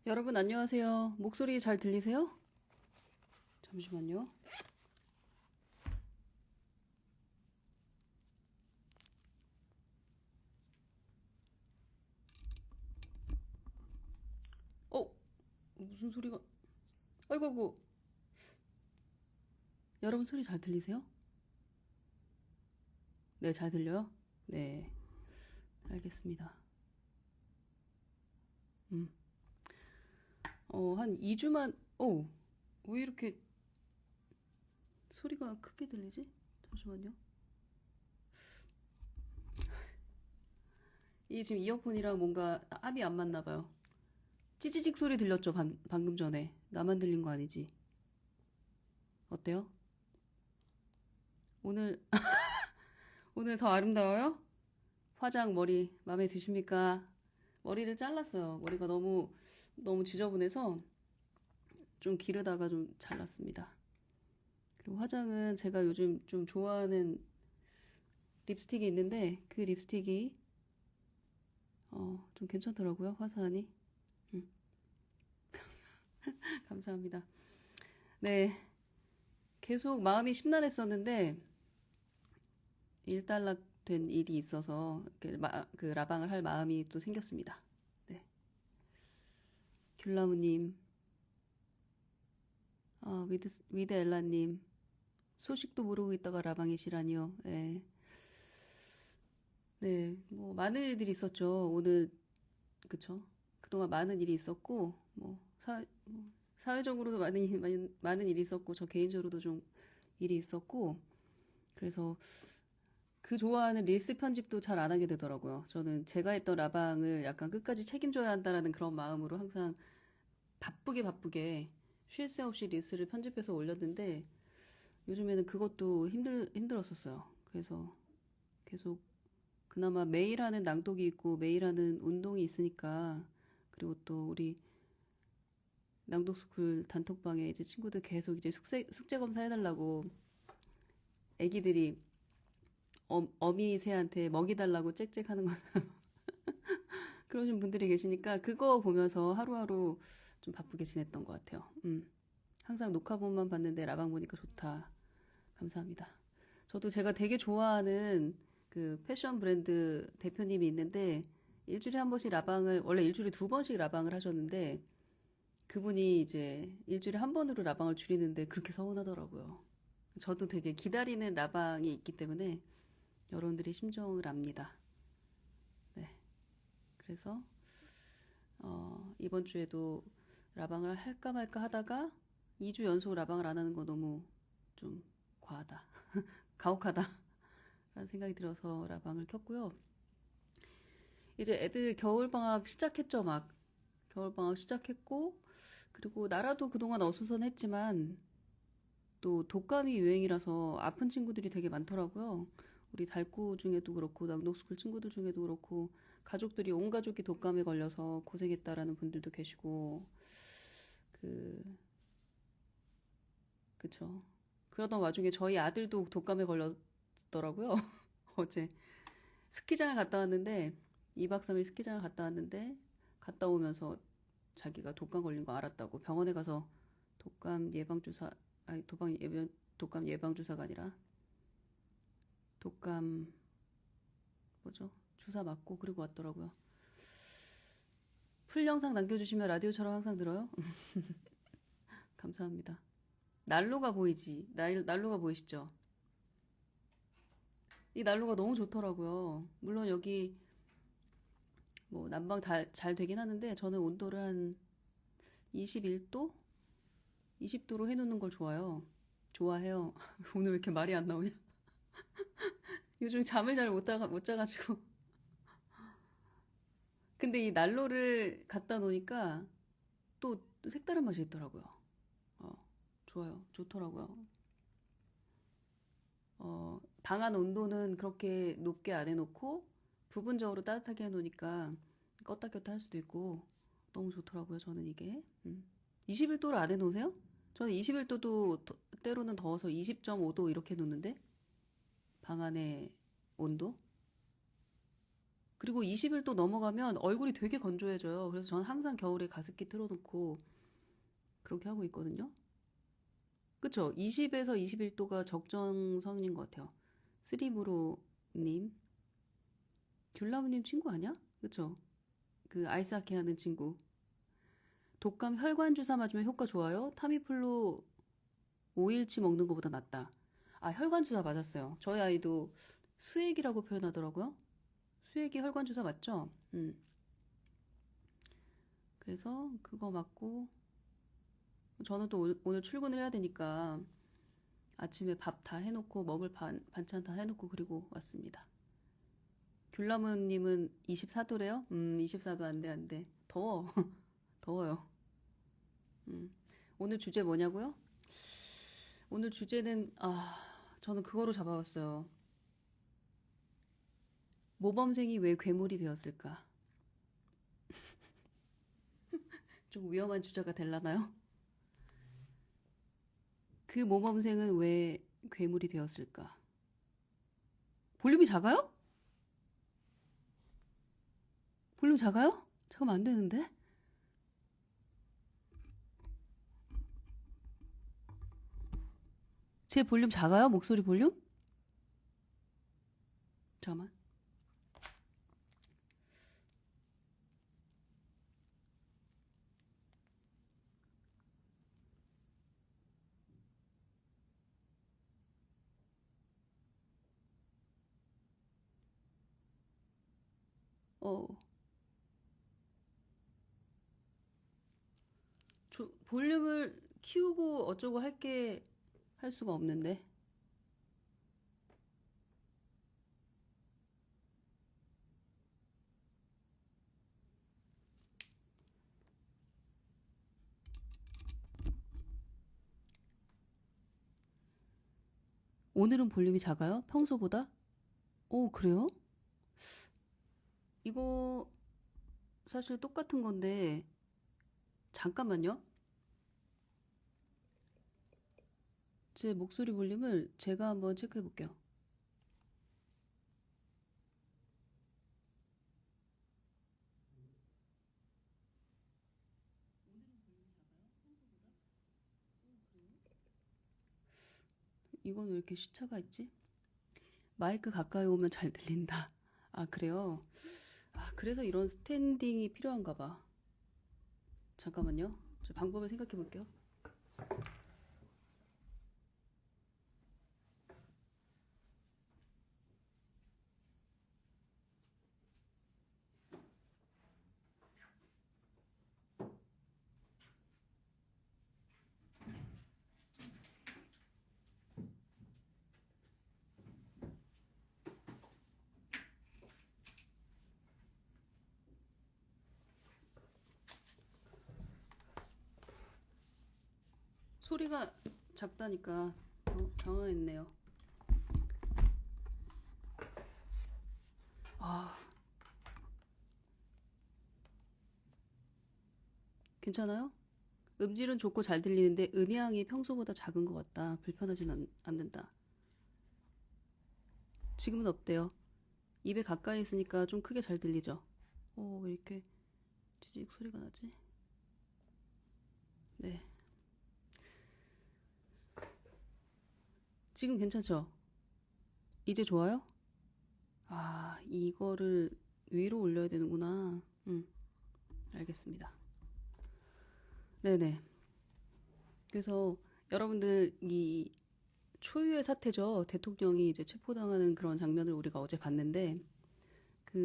여러분 안녕하세요. 목소리 잘 들리세요? 잠시만요. 어? 무슨 소리가? 아이고 아이고. 여러분 소리 잘 들리세요? 네, 잘 들려요? 네, 알겠습니다. 음. 한 2주만 왜 이렇게 소리가 크게 들리지? 잠시만요. 이게 지금 이어폰이랑 뭔가 합이 안 맞나 봐요. 찌지직 소리 들렸죠? 방금 전에. 나만 들린 거 아니지? 어때요? 오늘 오늘 더 아름다워요? 화장 머리 마음에 드십니까? 머리를 잘랐어요. 머리가 너무 지저분해서 좀 기르다가 좀 잘랐습니다. 그리고 화장은 제가 요즘 좀 좋아하는 립스틱이 있는데 그 립스틱이 좀 괜찮더라고요. 화사하니. 음, 감사합니다. 네, 계속 마음이 심란했었는데 일단락된 일이 있어서 그 라방을 할 마음이 또 생겼습니다. 네, 귤나무님, 위드 엘라님, 소식도 모르고 있다가 라방이시라니요. 네, 네, 뭐 많은 일들이 있었죠. 오늘 그쵸? 그동안 많은 일이 있었고 뭐 사회적으로도 많은 일이 있었고 저 개인적으로도 좀 일이 있었고 그래서 그 좋아하는 릴스 편집도 잘 안 하게 되더라고요. 저는 제가 했던 라방을 약간 끝까지 책임져야 한다라는 그런 마음으로 항상 바쁘게 쉴 새 없이 릴스를 편집해서 올렸는데 요즘에는 그것도 힘들었었어요. 그래서 계속 그나마 매일 하는 낭독이 있고 매일 하는 운동이 있으니까 그리고 또 우리 낭독스쿨 단톡방에 이제 친구들 계속 이제 숙제 검사 해달라고 애기들이 어미새한테 먹이 달라고 짹짹하는 것처럼 그러신 분들이 계시니까 그거 보면서 하루하루 좀 바쁘게 지냈던 것 같아요. 항상 녹화본만 봤는데 라방 보니까 좋다. 감사합니다. 저도 제가 되게 좋아하는 그 패션 브랜드 대표님이 있는데 일주일에 한 번씩 라방을 원래 일주일에 두 번씩 라방을 하셨는데 그분이 이제 일주일에 한 번으로 라방을 줄이는데 그렇게 서운하더라고요. 저도 되게 기다리는 라방이 있기 때문에 여러분들의 심정을 압니다. 네. 그래서 이번 주에도 라방을 할까 말까 하다가 2주 연속 라방을 안 하는 거 너무 좀 과하다. 가혹하다. 라는 생각이 들어서 라방을 켰고요. 이제 애들 겨울방학 시작했죠, 막. 겨울방학 시작했고, 그리고 나라도 그동안 어수선했지만, 또 독감이 유행이라서 아픈 친구들이 되게 많더라고요. 우리 달구 중에도 그렇고, 낭독스쿨 친구들 중에도 그렇고, 가족들이 온 가족이 독감에 걸려서 고생했다라는 분들도 계시고, 그, 그쵸. 그러던 와중에 저희 아들도 독감에 걸렸더라고요. 어제. 스키장을 갔다 왔는데 2박 3일 스키장을 갔다 왔는데 갔다 오면서 자기가 독감 걸린 거 알았다고 병원에 가서 독감 예방 주사 아니 독감 예방 주사가 아니라 독감 뭐죠? 주사 맞고 그리고 왔더라고요. 풀 영상 남겨주시면 라디오처럼 항상 들어요. 감사합니다. 난로가 보이지? 난로가 보이시죠? 이 난로가 너무 좋더라고요. 물론 여기 뭐 난방 잘 되긴 하는데 저는 온도를 한 21도? 20도로 해놓는 걸 좋아해요. 오늘 왜 이렇게 말이 안 나오냐? 요즘 잠을 잘 못 자가지고. 근데 이 난로를 갖다 놓으니까 또 색다른 맛이 있더라고요. 좋아요. 좋더라고요. 방 안 온도는 그렇게 높게 안 해놓고 부분적으로 따뜻하게 해놓으니까 껐다 켰다 할 수도 있고 너무 좋더라고요. 저는 이게. 21도를 안 해놓으세요? 저는 21도도 때로는 더워서 20.5도 이렇게 놓는데 방 안의 온도? 그리고 21도 넘어가면 얼굴이 되게 건조해져요. 그래서 저는 항상 겨울에 가습기 틀어놓고 그렇게 하고 있거든요. 그쵸? 20에서 21도가 적정선인 것 같아요. 쓰리브로님, 귤나무님 친구 아니야? 그쵸? 그 아이스하키 하는 친구. 독감 혈관 주사 맞으면 효과 좋아요? 타미플루 5일치 먹는 것보다 낫다. 아, 혈관 주사 맞았어요. 저희 아이도 수액이라고 표현하더라고요. 수액이 혈관 주사 맞죠? 그래서 그거 맞고 저는 또 오늘 출근을 해야 되니까 아침에 밥 다 해놓고 먹을 반찬 다 해놓고 그리고 왔습니다. 귤나무님은 24도래요? 24도 안 돼, 안 돼. 더워. 더워요. 음. 오늘 주제 뭐냐고요? 오늘 주제는, 저는 그거로 잡아왔어요. 모범생이 왜 괴물이 되었을까? 좀 위험한 주제가 될라나요? 그 모범생은 왜 괴물이 되었을까? 볼륨이 작아요? 볼륨 작아요? 잠깐만 안 되는데? 제 볼륨 작아요? 목소리 볼륨? 잠깐만. 어, 볼륨을 키우고 어쩌고 할 수가 없는데. 오늘은 볼륨이 작아요? 평소보다? 오, 그래요? 이거 사실 똑같은 건데, 잠깐만요. 제 목소리 볼륨을 제가 한번 체크해 볼게요. 이건 왜 이렇게 시차가 있지? 마이크 가까이 오면 잘 들린다. 아, 그래요? 그래서 이런 스탠딩이 필요한가 봐. 잠깐만요. 저 방법을 생각해 볼게요. 소리가 작다니까 당황했네요. 아, 괜찮아요? 음질은 좋고 잘 들리는데 음향이 평소보다 작은 것 같다. 불편하진 않는다. 지금은 어때요? 입에 가까이 있으니까 좀 크게 잘 들리죠? 왜 이렇게 지직 소리가 나지? 네. 지금 괜찮죠? 이제 좋아요? 이거를 위로 올려야 되는구나. 알겠습니다. 네네. 그래서 여러분들 이 초유의 사태죠. 대통령이 이제 체포당하는 그런 장면을 우리가 어제 봤는데,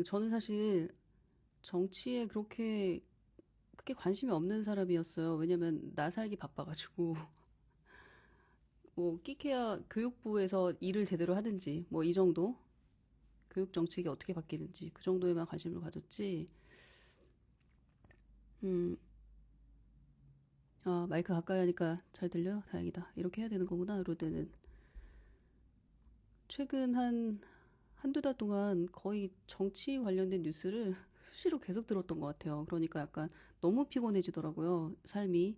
저는 사실 정치에 그렇게 크게 관심이 없는 사람이었어요. 왜냐면 나 살기 바빠가지고. 뭐, 끼케야 교육부에서 일을 제대로 하든지, 뭐, 이 정도? 교육 정책이 어떻게 바뀌는지, 그 정도에만 관심을 가졌지. 음, 마이크 가까이 하니까 잘 들려요? 다행이다. 이렇게 해야 되는 거구나, 로드는. 최근 한두 달 동안 거의 정치 관련된 뉴스를 수시로 계속 들었던 것 같아요. 그러니까 약간 너무 피곤해지더라고요, 삶이.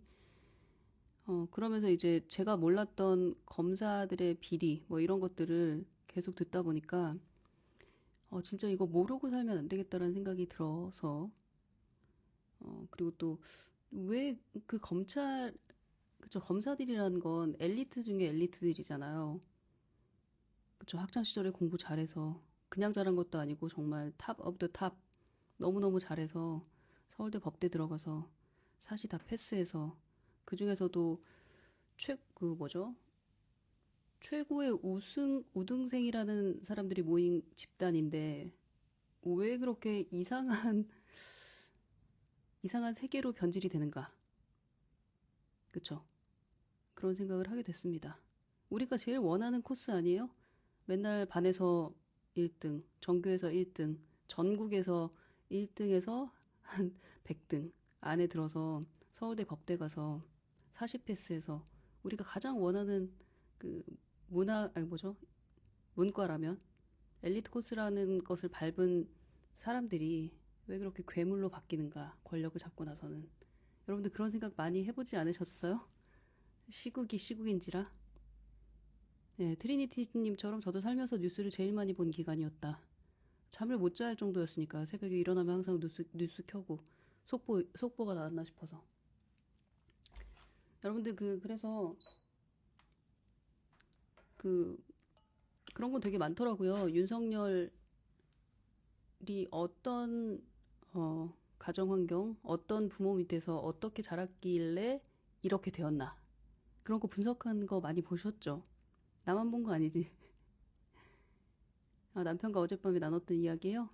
그러면서 이제 제가 몰랐던 검사들의 비리, 뭐 이런 것들을 계속 듣다 보니까, 진짜 이거 모르고 살면 안 되겠다라는 생각이 들어서, 그리고 또, 왜 그 검찰, 그쵸, 검사들이라는 건 엘리트 중에 엘리트들이잖아요. 그쵸, 학창 시절에 공부 잘해서, 그냥 잘한 것도 아니고 정말 탑 오브 더 탑, 너무너무 잘해서 서울대 법대 들어가서 사시 다 패스해서, 그 중에서도 그 뭐죠? 최고의 우등생이라는 사람들이 모인 집단인데, 왜 그렇게 이상한 세계로 변질이 되는가? 그쵸? 그런 생각을 하게 됐습니다. 우리가 제일 원하는 코스 아니에요? 맨날 반에서 1등, 전교에서 1등, 전국에서 1등에서 한 100등 안에 들어서 서울대 법대 가서 40패스해서 우리가 가장 원하는 그 아니 뭐죠? 문과라면 엘리트 코스라는 것을 밟은 사람들이 왜 그렇게 괴물로 바뀌는가? 권력을 잡고 나서는. 여러분들 그런 생각 많이 해보지 않으셨어요? 시국이 시국인지라. 네, 트리니티님처럼 저도 살면서 뉴스를 제일 많이 본 기간이었다. 잠을 못 잘 정도였으니까 새벽에 일어나면 항상 뉴스 켜고 속보가 나왔나 싶어서. 여러분들 그래서 그 그런 건 되게 많더라고요. 윤석열이 어떤 가정 환경, 어떤 부모 밑에서 어떻게 자랐길래 이렇게 되었나. 그런 거 분석한 거 많이 보셨죠? 나만 본 거 아니지? 남편과 어젯밤에 나눴던 이야기예요.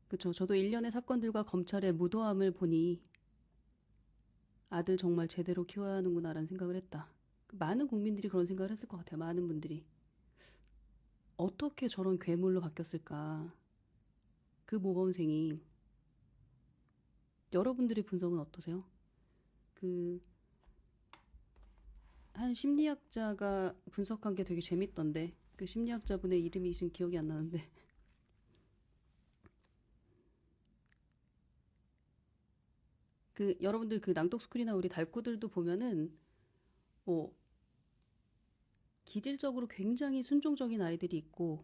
그쵸. 저도 일련의 사건들과 검찰의 무도함을 보니 아들 정말 제대로 키워야 하는구나라는 생각을 했다. 많은 국민들이 그런 생각을 했을 것 같아요. 많은 분들이. 어떻게 저런 괴물로 바뀌었을까? 그 모범생이. 여러분들의 분석은 어떠세요? 그, 한 심리학자가 분석한 게 되게 재밌던데, 그 심리학자분의 이름이 지금 기억이 안 나는데, 여러분들 그 낭독스쿨이나 우리 달구들도 보면은, 뭐, 기질적으로 굉장히 순종적인 아이들이 있고,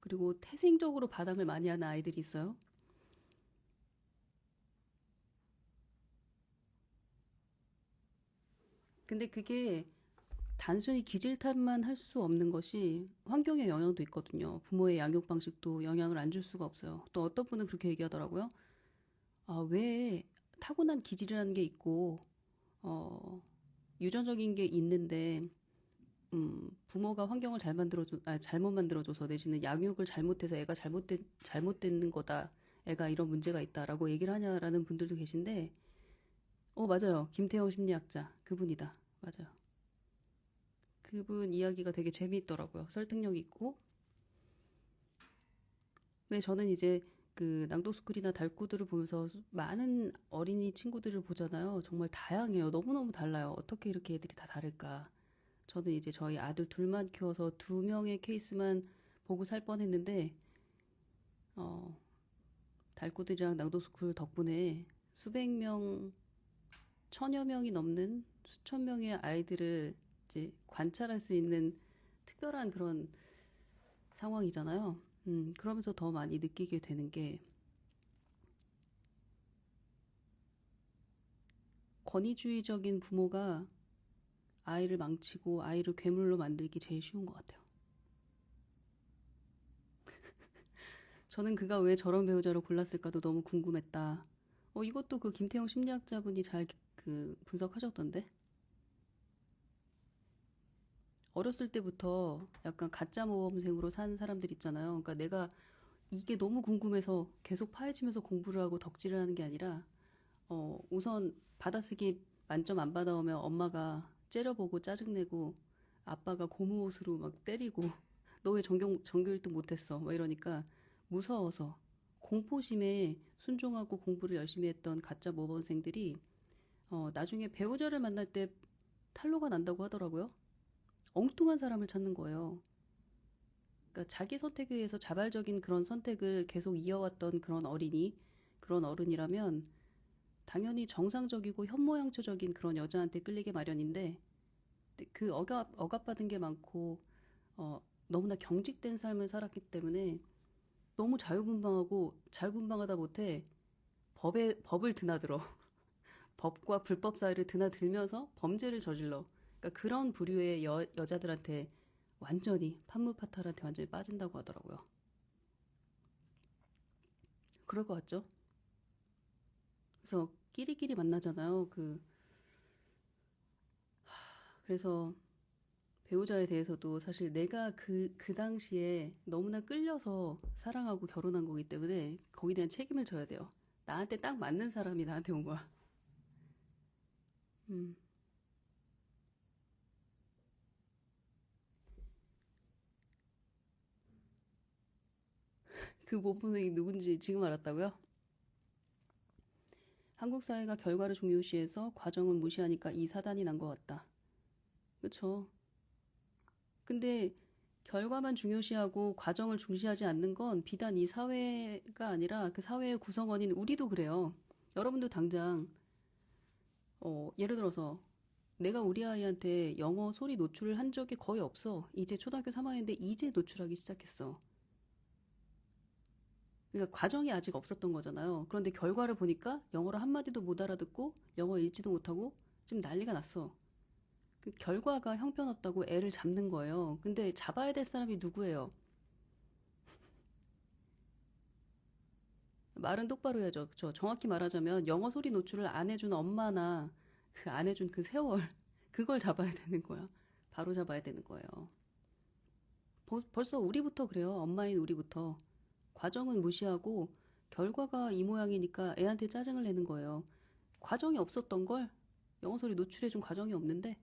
그리고 태생적으로 바닥을 많이 하는 아이들이 있어요. 근데 그게 단순히 기질 탓만 할 수 없는 것이 환경의 영향도 있거든요. 부모의 양육 방식도 영향을 안 줄 수가 없어요. 또 어떤 분은 그렇게 얘기하더라고요. 왜 타고난 기질이라는 게 있고, 어, 유전적인 게 있는데, 부모가 환경을 잘못 만들어줘서 내지는 양육을 잘못해서 애가 잘못된 거다. 애가 이런 문제가 있다라고 얘기를 하냐라는 분들도 계신데, 맞아요. 김태형 심리학자. 그분이다. 맞아요. 그분 이야기가 되게 재미있더라고요. 설득력 있고. 근데 저는 이제 그 낭독스쿨이나 달구들을 보면서 많은 어린이 친구들을 보잖아요. 정말 다양해요. 너무너무 달라요. 어떻게 이렇게 애들이 다 다를까. 저는 이제 저희 아들 둘만 키워서 두 명의 케이스만 보고 살 뻔했는데, 어, 달구들이랑 낭독스쿨 덕분에 수백 명, 천여 명이 넘는 수천 명의 아이들을 이제 관찰할 수 있는 특별한 그런 상황이잖아요. 그러면서 더 많이 느끼게 되는 게 권위주의적인 부모가 아이를 망치고 아이를 괴물로 만들기 제일 쉬운 것 같아요. 저는 그가 왜 저런 배우자를 골랐을까도 너무 궁금했다. 이것도 그 김태형 심리학자분이 잘 분석하셨던데? 어렸을 때부터 약간 가짜 모범생으로 산 사람들 있잖아요. 그러니까 내가 이게 너무 궁금해서 계속 파헤치면서 공부를 하고 덕질을 하는 게 아니라, 우선 받아쓰기 만점 안 받아오면 엄마가 째려보고 짜증내고 아빠가 고무옷으로 막 때리고 너 왜 전교 1등 못했어? 막 이러니까 무서워서 공포심에 순종하고 공부를 열심히 했던 가짜 모범생들이 나중에 배우자를 만날 때 탈로가 난다고 하더라고요. 엉뚱한 사람을 찾는 거예요. 그러니까 자기 선택에 의해서 자발적인 그런 선택을 계속 이어왔던 그런 어른이라면 당연히 정상적이고 현모양처적인 그런 여자한테 끌리게 마련인데 그 억압받은 게 많고 어, 너무나 경직된 삶을 살았기 때문에 너무 자유분방하고 자유분방하다 못해 법을 드나들어. 법과 불법 사이를 드나들면서 범죄를 저질러. 그러니까 그런 부류의 여자들한테 완전히 판무파탈한테 완전히 빠진다고 하더라고요. 그럴 것 같죠? 그래서 끼리끼리 만나잖아요. 그래서 배우자에 대해서도 사실 내가 그 당시에 너무나 끌려서 사랑하고 결혼한 거기 때문에 거기에 대한 책임을 져야 돼요. 나한테 딱 맞는 사람이 나한테 온 거야. 음, 그 모범생이 누군지 지금 알았다고요? 한국 사회가 결과를 중요시해서 과정을 무시하니까 이 사단이 난 것 같다. 그쵸? 근데 결과만 중요시하고 과정을 중시하지 않는 건 비단 이 사회가 아니라 그 사회의 구성원인 우리도 그래요. 여러분도 당장 예를 들어서 내가 우리 아이한테 영어 소리 노출을 한 적이 거의 없어. 이제 초등학교 3학년인데 이제 노출하기 시작했어. 그러니까 과정이 아직 없었던 거잖아요. 그런데 결과를 보니까 영어를 한마디도 못 알아듣고 영어 읽지도 못하고 지금 난리가 났어. 그 결과가 형편없다고 애를 잡는 거예요. 근데 잡아야 될 사람이 누구예요? 말은 똑바로 해야죠. 그쵸? 정확히 말하자면 영어 소리 노출을 안 해준 엄마나 그 안 해준 그 세월 그걸 잡아야 되는 거야. 바로 잡아야 되는 거예요. 벌써 우리부터 그래요. 엄마인 우리부터. 과정은 무시하고 결과가 이 모양이니까 애한테 짜증을 내는 거예요. 과정이 없었던 걸 영어 소리 노출해준 과정이 없는데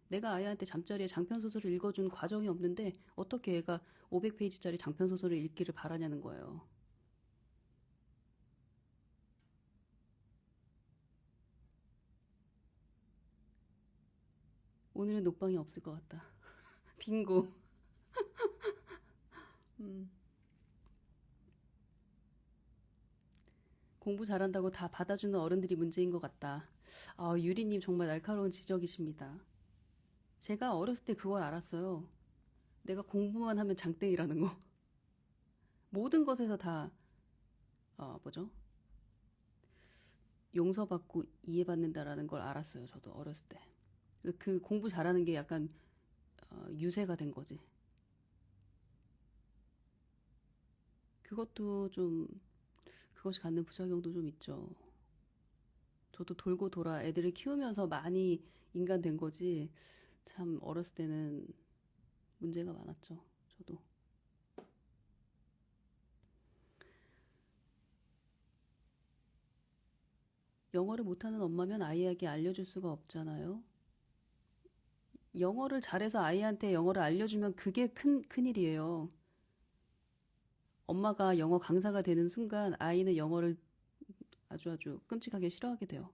내가 아이한테 잠자리에 장편 소설을 읽어준 과정이 없는데 어떻게 애가 500페이지짜리 장편 소설을 읽기를 바라냐는 거예요. 오늘은 녹방이 없을 것 같다. 빙고. 음, 공부 잘한다고 다 받아주는 어른들이 문제인 것 같다. 아, 유리님 정말 날카로운 지적이십니다. 제가 어렸을 때 그걸 알았어요. 내가 공부만 하면 장땡이라는 거. 모든 것에서 다, 뭐죠? 용서받고 이해받는다라는 걸 알았어요. 저도 어렸을 때. 그 공부 잘하는 게 약간 유세가 된 거지. 그것도 좀, 그것이 갖는 부작용도 좀 있죠. 저도 돌고 돌아 애들을 키우면서 많이 인간 된 거지. 참 어렸을 때는 문제가 많았죠. 저도. 영어를 못하는 엄마면 아이에게 알려줄 수가 없잖아요. 영어를 잘해서 아이한테 영어를 알려주면 그게 큰일이에요. 엄마가 영어 강사가 되는 순간 아이는 영어를 아주 아주 끔찍하게 싫어하게 돼요.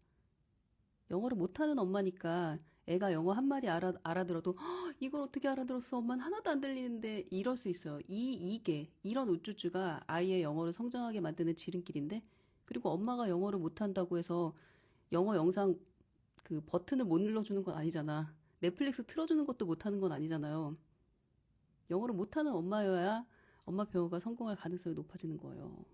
영어를 못하는 엄마니까 애가 영어 한 마디 알아들어도 이걸 어떻게 알아들었어? 엄마는 하나도 안 들리는데 이럴 수 있어요. 이런 우쭈쭈가 아이의 영어를 성장하게 만드는 지름길인데 그리고 엄마가 영어를 못한다고 해서 영어 영상 그 버튼을 못 눌러주는 건 아니잖아. 넷플릭스 틀어주는 것도 못하는 건 아니잖아요. 영어를 못하는 엄마여야 엄마 배우가 성공할 가능성이 높아지는 거예요.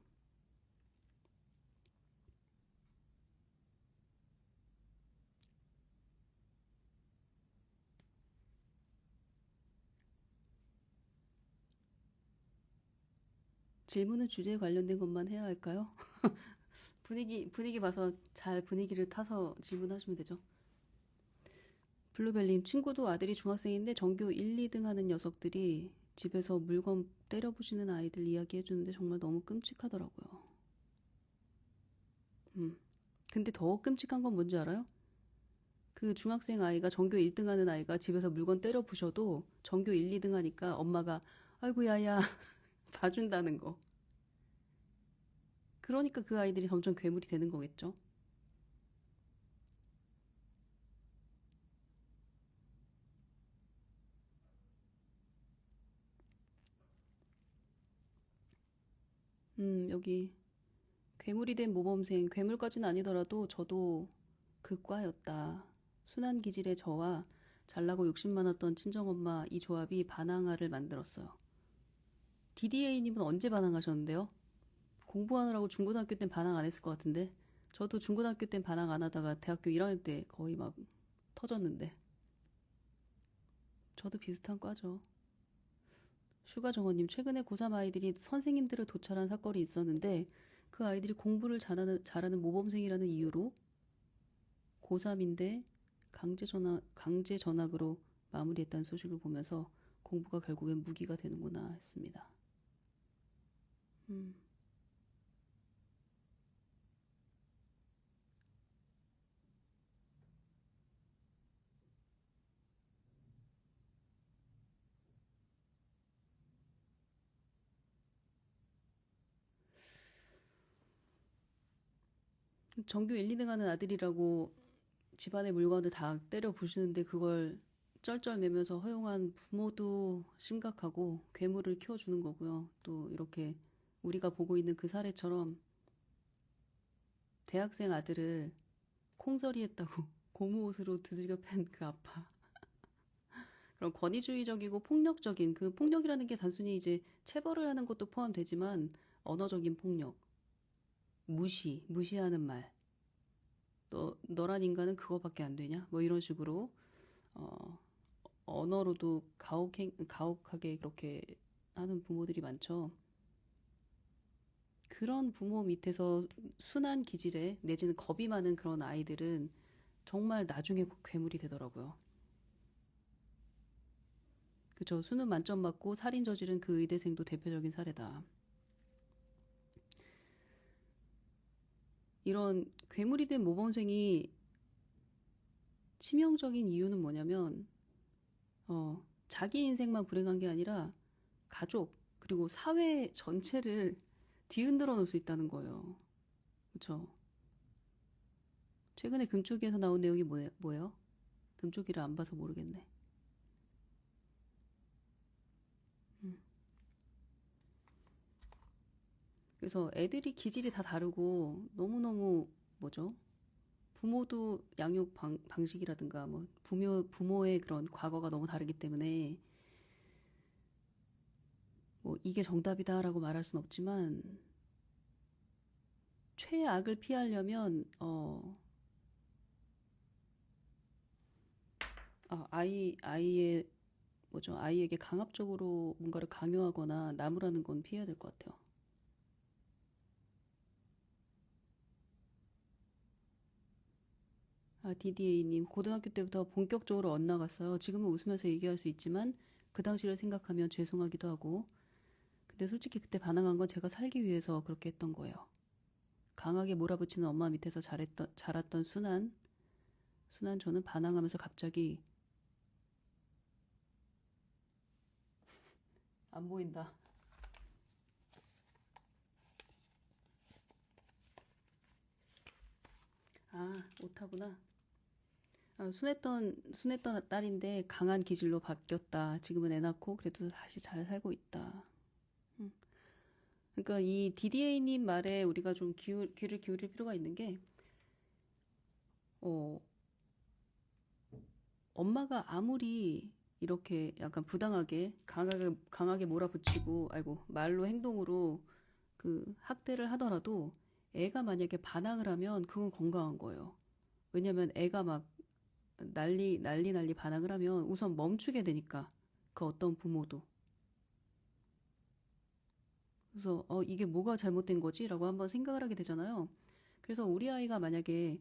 질문은 주제에 관련된 것만 해야 할까요? 분위기 봐서 잘 분위기를 타서 질문하시면 되죠. 블루벨님, 친구도 아들이 중학생인데 전교 1, 2등 하는 녀석들이 집에서 물건 때려 부시는 아이들 이야기 해주는데 정말 너무 끔찍하더라고요. 음. 근데 더 끔찍한 건 뭔지 알아요? 그 중학생 아이가 전교 1등 하는 아이가 집에서 물건 때려 부셔도 전교 1, 2등 하니까 엄마가 아이고 야야 봐준다는 거. 그러니까 그 아이들이 점점 괴물이 되는 거겠죠. 여기 괴물이 된 모범생, 괴물까지는 아니더라도 저도 그 과였다. 순한 기질의 저와 잘나고 욕심 많았던 친정엄마 이 조합이 반항아를 만들었어요. DDA님은 언제 반항하셨는데요? 공부하느라고 중고등학교 땐 반항 안 했을 것 같은데. 저도 중고등학교 땐 반항 안 하다가 대학교 1학년 때 거의 막 터졌는데. 저도 비슷한 과죠. 슈가정원님, 최근에 고3 아이들이 선생님들을 도찰한 사건이 있었는데 그 아이들이 공부를 잘하는 모범생이라는 이유로 고3인데 강제 전학으로 마무리했다는 소식을 보면서 공부가 결국엔 무기가 되는구나 했습니다. 음. 전교 1, 2등 하는 아들이라고 집안의 물건을 다 때려 부수는데 그걸 쩔쩔매면서 허용한 부모도 심각하고 괴물을 키워주는 거고요. 또 이렇게 우리가 보고 있는 그 사례처럼 대학생 아들을 콩서리 했다고 고무 옷으로 두들겨 팬 그 아빠. 그런 권위주의적이고 폭력적인 그 폭력이라는 게 단순히 이제 체벌을 하는 것도 포함되지만 언어적인 폭력, 무시하는 말. 너란 인간은 그거밖에 안 되냐? 뭐 이런 식으로 어, 언어로도 가혹하게 그렇게 하는 부모들이 많죠. 그런 부모 밑에서 순한 기질에 내지는 겁이 많은 그런 아이들은 정말 나중에 괴물이 되더라고요. 그쵸. 수능 만점 맞고 살인 저지른 그 의대생도 대표적인 사례다. 이런 괴물이 된 모범생이 치명적인 이유는 뭐냐면 자기 인생만 불행한 게 아니라 가족 그리고 사회 전체를 뒤흔들어 놓을 수 있다는 거예요. 그렇죠? 최근에 금쪽이에서 나온 내용이 뭐예요? 금쪽이를 안 봐서 모르겠네. 음. 그래서 애들이 기질이 다 다르고 너무너무 뭐죠? 부모도 양육 방식이라든가 뭐 부모의 그런 과거가 너무 다르기 때문에 뭐 이게 정답이다라고 말할 순 없지만 최악을 피하려면 아이의 뭐죠? 아이에게 강압적으로 뭔가를 강요하거나 나무라는 건 피해야 될 것 같아요. DDA님, 고등학교 때부터 본격적으로 엇나갔어요. 지금은 웃으면서 얘기할 수 있지만 그 당시를 생각하면 죄송하기도 하고. 근데 솔직히 그때 반항한 건 제가 살기 위해서 그렇게 했던 거예요. 강하게 몰아붙이는 엄마 밑에서 자랐던 순한 저는 반항하면서 갑자기 안 보인다. 오타구나. 순했던 딸인데 강한 기질로 바뀌었다. 지금은 애 낳고 그래도 다시 잘 살고 있다. 음. 그러니까 이 DDA님 말에 우리가 좀 귀를 기울일 필요가 있는 게, 어, 엄마가 아무리 이렇게 약간 부당하게 강하게 몰아붙이고, 아이고, 말로 행동으로 그 학대를 하더라도 애가 만약에 반항을 하면 그건 건강한 거예요. 왜냐면 애가 막 난리 반항을 하면 우선 멈추게 되니까 그 어떤 부모도. 그래서 이게 뭐가 잘못된 거지? 라고 한번 생각을 하게 되잖아요. 그래서 우리 아이가 만약에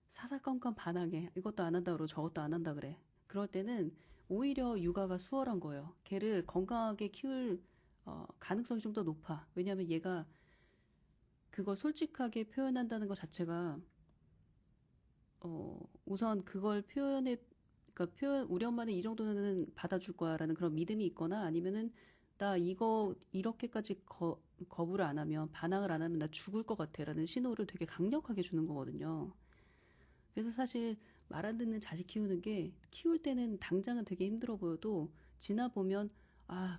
사사건건 반항해. 이것도 안 한다 그러고 저것도 안 한다 그래. 그럴 때는 오히려 육아가 수월한 거예요. 걔를 건강하게 키울 가능성이 좀 더 높아. 왜냐하면 얘가 그걸 솔직하게 표현한다는 것 자체가 우선 그걸 그러니까 우리 엄마는 이 정도는 받아줄 거야라는 그런 믿음이 있거나 아니면은 나 이거 이렇게까지 거부를 안 하면 반항을 안 하면 나 죽을 것 같아라는 신호를 되게 강력하게 주는 거거든요. 그래서 사실 말 안 듣는 자식 키우는 게 키울 때는 당장은 되게 힘들어 보여도 지나 보면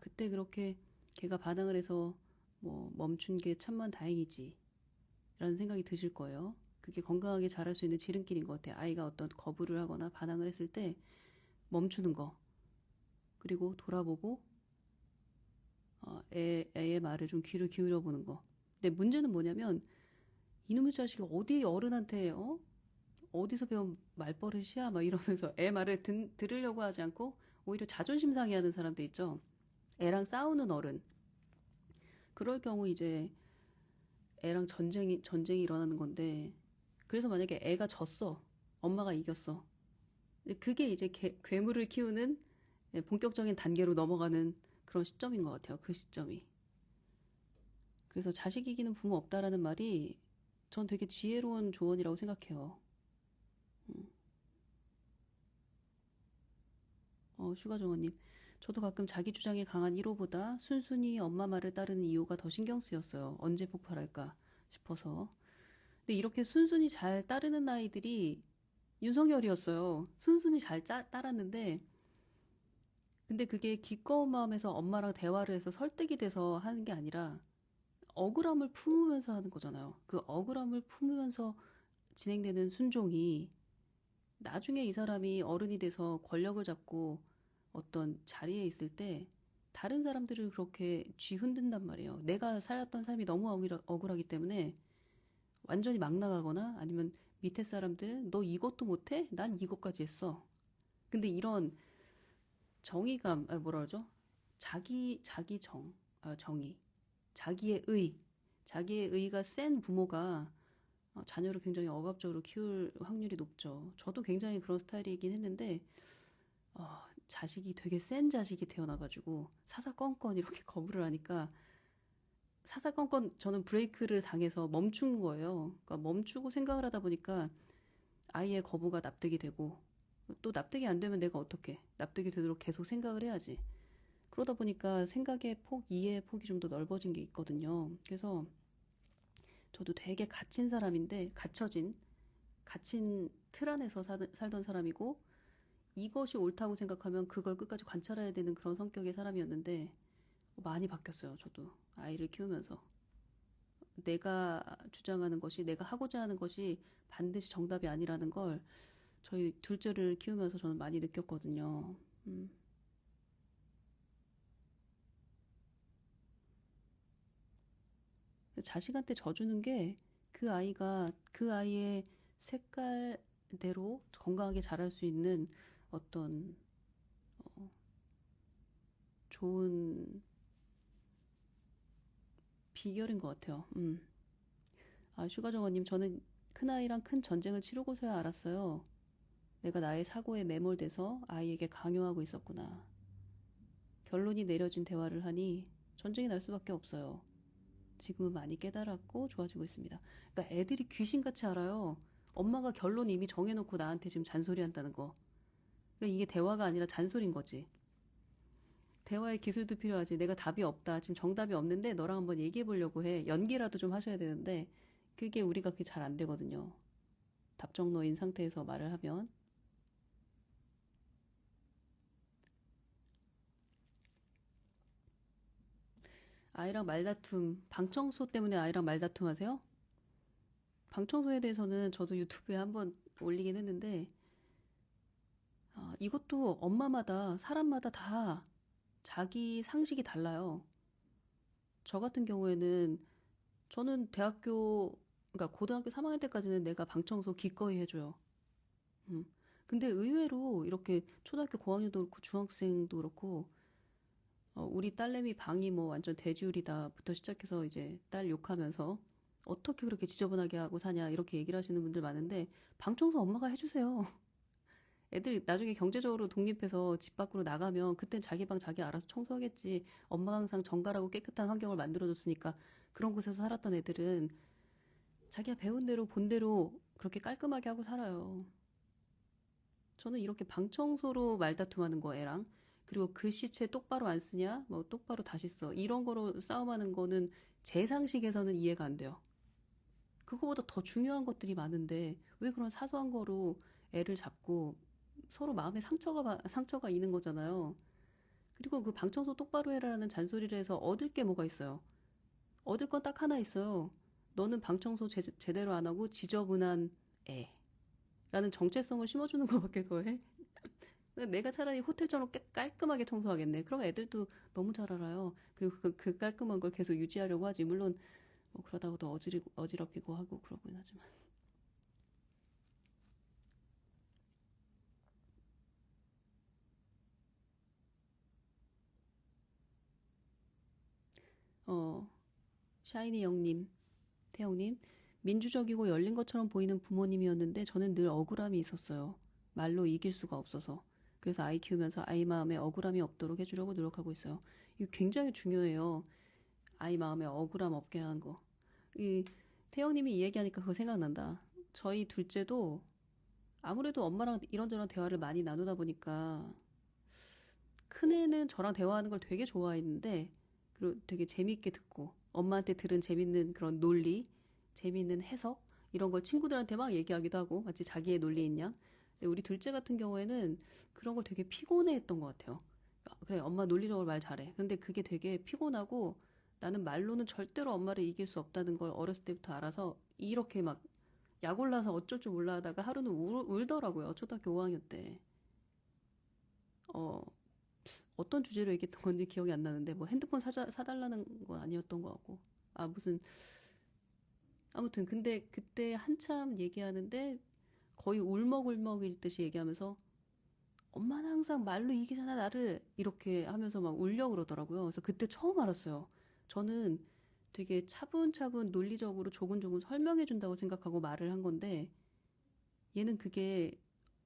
그때 그렇게 걔가 반항을 해서 뭐 멈춘 게 천만 다행이지 라는 생각이 드실 거예요. 그게 건강하게 자랄 수 있는 지름길인 것 같아요. 아이가 어떤 거부를 하거나 반항을 했을 때 멈추는 거, 그리고 돌아보고 애의 말을 좀 귀를 기울여 보는 거. 근데 문제는 뭐냐면 이놈의 자식이 어디 어른한테 어디서 배운 말버릇이야 막 이러면서 애 말을 들으려고 하지 않고 오히려 자존심 상해하는 사람들 있죠. 애랑 싸우는 어른. 그럴 경우 이제 애랑 전쟁이 일어나는 건데, 그래서 만약에 애가 졌어. 엄마가 이겼어. 근데 그게 이제 괴물을 키우는 본격적인 단계로 넘어가는 그런 시점인 것 같아요. 그 시점이. 그래서 자식 이기는 부모 없다라는 말이 전 되게 지혜로운 조언이라고 생각해요. 슈가정원님. 저도 가끔 자기 주장이 강한 1호보다 순순히 엄마 말을 따르는 2호가 더 신경 쓰였어요. 언제 폭발할까 싶어서. 근데 이렇게 순순히 잘 따르는 아이들이 윤석열이었어요. 순순히 잘 따랐는데, 근데 그게 기꺼운 마음에서 엄마랑 대화를 해서 설득이 돼서 하는 게 아니라 억울함을 품으면서 하는 거잖아요. 그 억울함을 품으면서 진행되는 순종이 나중에 이 사람이 어른이 돼서 권력을 잡고 어떤 자리에 있을 때 다른 사람들을 그렇게 쥐흔든단 말이에요. 내가 살았던 삶이 너무 억울하기 때문에 완전히 막 나가거나 아니면 밑에 사람들 너 이것도 못해? 난 이것까지 했어. 근데 이런 정의감, 뭐라 그러죠? 정의, 자기의 의가 센 부모가 자녀를 굉장히 억압적으로 키울 확률이 높죠. 저도 굉장히 그런 스타일이긴 했는데 자식이 되게 센 자식이 태어나가지고 사사건건 이렇게 거부를 하니까 사사건건 저는 브레이크를 당해서 멈춘 거예요. 그러니까 멈추고 생각을 하다 보니까 아이의 거부가 납득이 되고 또 납득이 안 되면 내가 어떻게 납득이 되도록 계속 생각을 해야지. 그러다 보니까 생각의 폭, 이해의 폭이 좀 더 넓어진 게 있거든요. 그래서 저도 되게 갇힌 사람인데 갇힌 틀 안에서 살던 사람이고 이것이 옳다고 생각하면 그걸 끝까지 관찰해야 되는 그런 성격의 사람이었는데 많이 바뀌었어요. 저도 아이를 키우면서 내가 주장하는 것이 내가 하고자 하는 것이 반드시 정답이 아니라는 걸 저희 둘째를 키우면서 저는 많이 느꼈거든요. 자식한테 져주는 게 그 아이의 색깔대로 건강하게 자랄 수 있는 어떤 좋은 비결인 것 같아요. 슈가정원님, 저는 큰아이랑 큰 전쟁을 치르고서야 알았어요. 내가 나의 사고에 매몰돼서 아이에게 강요하고 있었구나. 결론이 내려진 대화를 하니 전쟁이 날 수밖에 없어요. 지금은 많이 깨달았고 좋아지고 있습니다. 그러니까 애들이 귀신같이 알아요. 엄마가 결론 이미 정해놓고 나한테 지금 잔소리한다는 거. 그러니까 이게 대화가 아니라 잔소리인 거지. 대화의 기술도 필요하지. 내가 답이 없다. 지금 정답이 없는데 너랑 한번 얘기해 보려고 해. 연기라도 좀 하셔야 되는데 그게 잘 안 되거든요. 답정너인 상태에서 말을 하면. 아이랑 말다툼, 방청소 때문에 아이랑 말다툼 하세요? 방청소에 대해서는 저도 유튜브에 한번 올리긴 했는데 이것도 엄마마다 사람마다 다 자기 상식이 달라요. 저 같은 경우에는 저는 그러니까 고등학교 3학년 때까지는 내가 방청소 기꺼이 해줘요. 음. 근데 의외로 이렇게 초등학교 고학년도 그렇고 중학생도 그렇고 우리 딸내미 방이 뭐 완전 대지울이다부터 시작해서 이제 딸 욕하면서 어떻게 그렇게 지저분하게 하고 사냐 이렇게 얘기를 하시는 분들 많은데 방청소 엄마가 해주세요. 애들 나중에 경제적으로 독립해서 집 밖으로 나가면 그땐 자기 방 자기 알아서 청소하겠지. 엄마가 항상 정갈하고 깨끗한 환경을 만들어줬으니까 그런 곳에서 살았던 애들은 자기가 배운 대로 본 대로 그렇게 깔끔하게 하고 살아요. 저는 이렇게 방청소로 말다툼하는 거 애랑 그리고 글씨체 똑바로 안 쓰냐 뭐 똑바로 다시 써 이런 거로 싸움하는 거는 제 상식에서는 이해가 안 돼요. 그거보다 더 중요한 것들이 많은데 왜 그런 사소한 거로 애를 잡고 서로 마음에 상처가 있는 거잖아요. 그리고 그 방청소 똑바로 해라라는 잔소리를 해서 얻을 게 뭐가 있어요? 얻을 건 딱 하나 있어요. 너는 방청소 제대로 안 하고 지저분한 애라는 정체성을 심어주는 것밖에 더해. 내가 차라리 호텔처럼 깔끔하게 청소하겠네. 그럼 애들도 너무 잘 알아요. 그리고 그 깔끔한 걸 계속 유지하려고 하지. 물론 뭐 그러다가도 어지럽히고 하고 그러긴 하지만. 어, 샤이니 영님, 태영님, 민주적이고 열린 것처럼 보이는 부모님이었는데 저는 늘 억울함이 있었어요. 말로 이길 수가 없어서. 그래서 아이 키우면서 아이 마음에 억울함이 없도록 해주려고 노력하고 있어요. 이거 굉장히 중요해요. 아이 마음에 억울함 없게 하는 거. 이 태영님이 이 얘기하니까 그거 생각난다. 저희 둘째도 아무래도 엄마랑 이런저런 대화를 많이 나누다 보니까 큰애는 저랑 대화하는 걸 되게 좋아했는데 그리고 되게 재밌게 듣고 엄마한테 들은 재밌는 그런 논리, 재밌는 해석 이런 걸 친구들한테 막 얘기하기도 하고 마치 자기의 논리인 양. 근데 우리 둘째 같은 경우에는 그런 걸 되게 피곤해했던 것 같아요. 그래, 엄마 논리적으로 말 잘해. 근데 그게 되게 피곤하고 나는 말로는 절대로 엄마를 이길 수 없다는 걸 어렸을 때부터 알아서 이렇게 막 약 올라서 어쩔 줄 몰라 하다가 하루는 울더라고요. 초등학교 5학년 때. 어, 어떤 주제로 얘기했던 건지 기억이 안 나는데 뭐 핸드폰 사달라는 건 아니었던 것 같고. 아, 무슨 아무튼 근데 그때 한참 얘기하는데 거의 울먹울먹 읽듯이 얘기하면서 엄마는 항상 말로 이기잖아 나를 이렇게 하면서 막 울려 그러더라고요. 그래서 그때 처음 알았어요. 저는 되게 차분차분 논리적으로 조근조근 설명해 준다고 생각하고 말을 한 건데 얘는 그게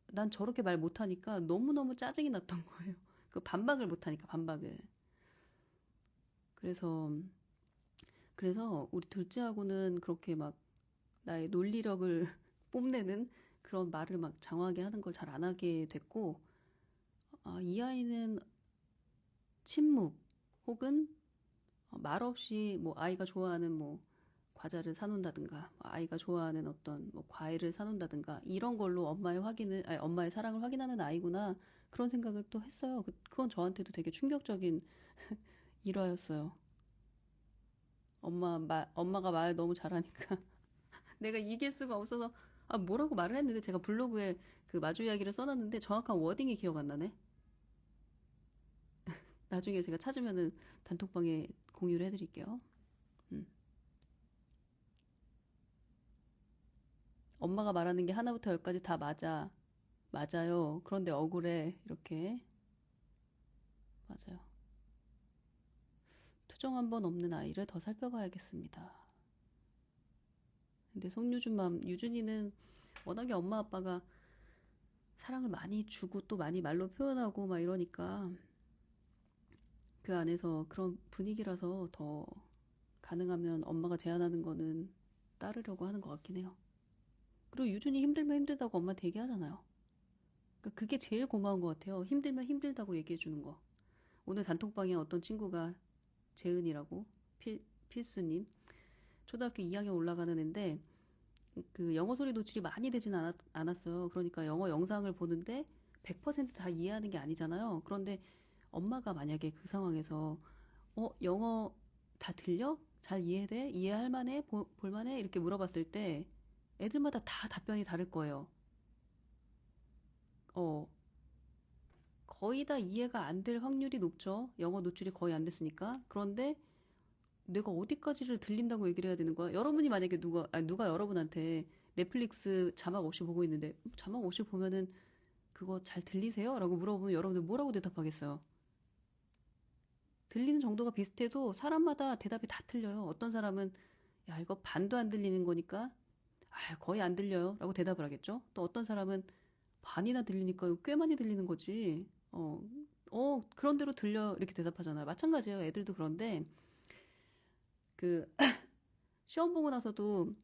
난 저렇게 말 못하니까 너무너무 짜증이 났던 거예요. 그 반박을 못하니까 반박을. 그래서 우리 둘째하고는 그렇게 막 나의 논리력을 뽐내는 그런 말을 막 장황하게 하는 걸 잘 안 하게 됐고, 아, 이 아이는 침묵 혹은 말없이 뭐 아이가 좋아하는 뭐 과자를 사놓는다든가 아이가 좋아하는 어떤 뭐 과일을 사놓는다든가 이런 걸로 엄마의 사랑을 확인하는 아이구나 그런 생각을 또 했어요. 그건 저한테도 되게 충격적인 일화였어요. 엄마가 말 너무 잘하니까 내가 이길 수가 없어서 아 뭐라고 말을 했는데 제가 블로그에 그 마주 이야기를 써놨는데 정확한 워딩이 기억 안 나네. 나중에 제가 찾으면은 단톡방에 공유를 해드릴게요. 음. 엄마가 말하는 게 하나부터 열까지 다 맞아. 맞아요. 그런데 억울해. 이렇게. 맞아요. 투정 한 번 없는 아이를 더 살펴봐야겠습니다. 근데 유준이는 워낙에 엄마 아빠가 사랑을 많이 주고 또 많이 말로 표현하고 막 이러니까 그 안에서 그런 분위기라서 더 가능하면 엄마가 제안하는 거는 따르려고 하는 것 같긴 해요. 그리고 유준이 힘들면 힘들다고 엄마한테 얘기하잖아요. 그러니까 그게 제일 고마운 것 같아요. 힘들면 힘들다고 얘기해 주는 거. 오늘 단톡방에 어떤 친구가 재은이라고 필수님 초등학교 2학년 올라가는 애인데 그 영어 소리 노출이 많이 되진 않았어요. 그러니까 영어 영상을 보는데 100%다 이해하는 게 아니잖아요. 그런데 엄마가 만약에 그 상황에서 영어 다 들려? 잘 이해돼? 이해할 만해? 볼 만해? 이렇게 물어봤을 때 애들마다 다 답변이 다를 거예요. 어, 거의 다 이해가 안 될 확률이 높죠. 영어 노출이 거의 안 됐으니까. 그런데 내가 어디까지를 들린다고 얘기를 해야 되는 거야? 여러분이 만약에 누가 여러분한테 넷플릭스 자막 없이 보고 있는데 자막 없이 보면은 그거 잘 들리세요? 라고 물어보면 여러분들 뭐라고 대답하겠어요? 들리는 정도가 비슷해도 사람마다 대답이 다 틀려요. 어떤 사람은 야, 이거 반도 안 들리는 거니까 아, 거의 안 들려요. 라고 대답을 하겠죠. 또 어떤 사람은 반이나 들리니까 이거 꽤 많이 들리는 거지. 그런 대로 들려. 이렇게 대답하잖아요. 마찬가지예요. 애들도 그런데 그 시험 보고 나서도